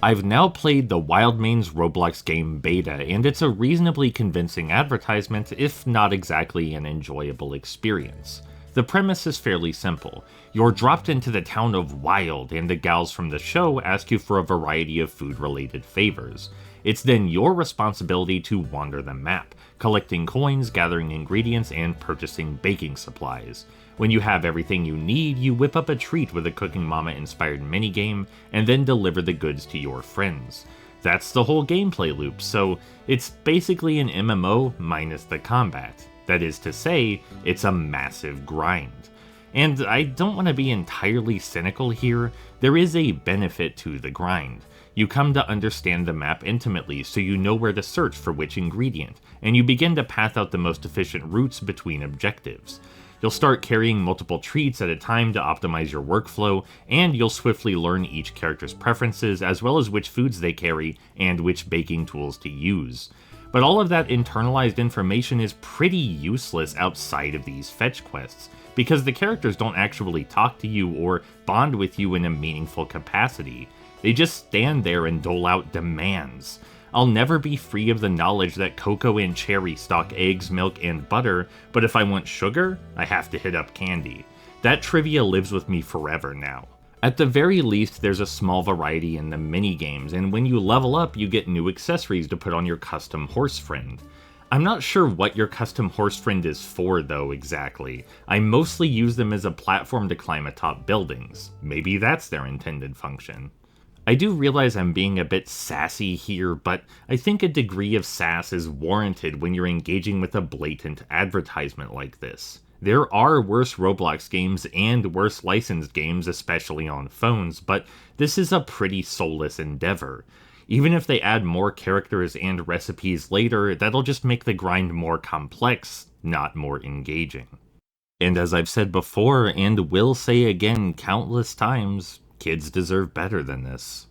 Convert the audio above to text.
I've now played the Wildmane's Roblox game beta, and it's a reasonably convincing advertisement, if not exactly an enjoyable experience. The premise is fairly simple. You're dropped into the town of Wild, and the gals from the show ask you for a variety of food-related favors. It's then your responsibility to wander the map, collecting coins, gathering ingredients, and purchasing baking supplies. When you have everything you need, you whip up a treat with a Cooking Mama-inspired minigame, and then deliver the goods to your friends. That's the whole gameplay loop, so it's basically an MMO minus the combat. That is to say, it's a massive grind. And I don't want to be entirely cynical here, there is a benefit to the grind. You come to understand the map intimately so you know where to search for which ingredient, and you begin to path out the most efficient routes between objectives. You'll start carrying multiple treats at a time to optimize your workflow, and you'll swiftly learn each character's preferences as well as which foods they carry and which baking tools to use. But all of that internalized information is pretty useless outside of these fetch quests, because the characters don't actually talk to you or bond with you in a meaningful capacity. They just stand there and dole out demands. I'll never be free of the knowledge that cocoa and cherry stock eggs, milk, and butter, but if I want sugar, I have to hit up candy. That trivia lives with me forever now. At the very least, there's a small variety in the minigames, and when you level up, you get new accessories to put on your custom horse friend. I'm not sure what your custom horse friend is for though exactly. I mostly use them as a platform to climb atop buildings. Maybe that's their intended function. I do realize I'm being a bit sassy here, but I think a degree of sass is warranted when you're engaging with a blatant advertisement like this. There are worse Roblox games and worse licensed games, especially on phones, but this is a pretty soulless endeavor. Even if they add more characters and recipes later, that'll just make the grind more complex, not more engaging. And as I've said before, and will say again countless times, kids deserve better than this.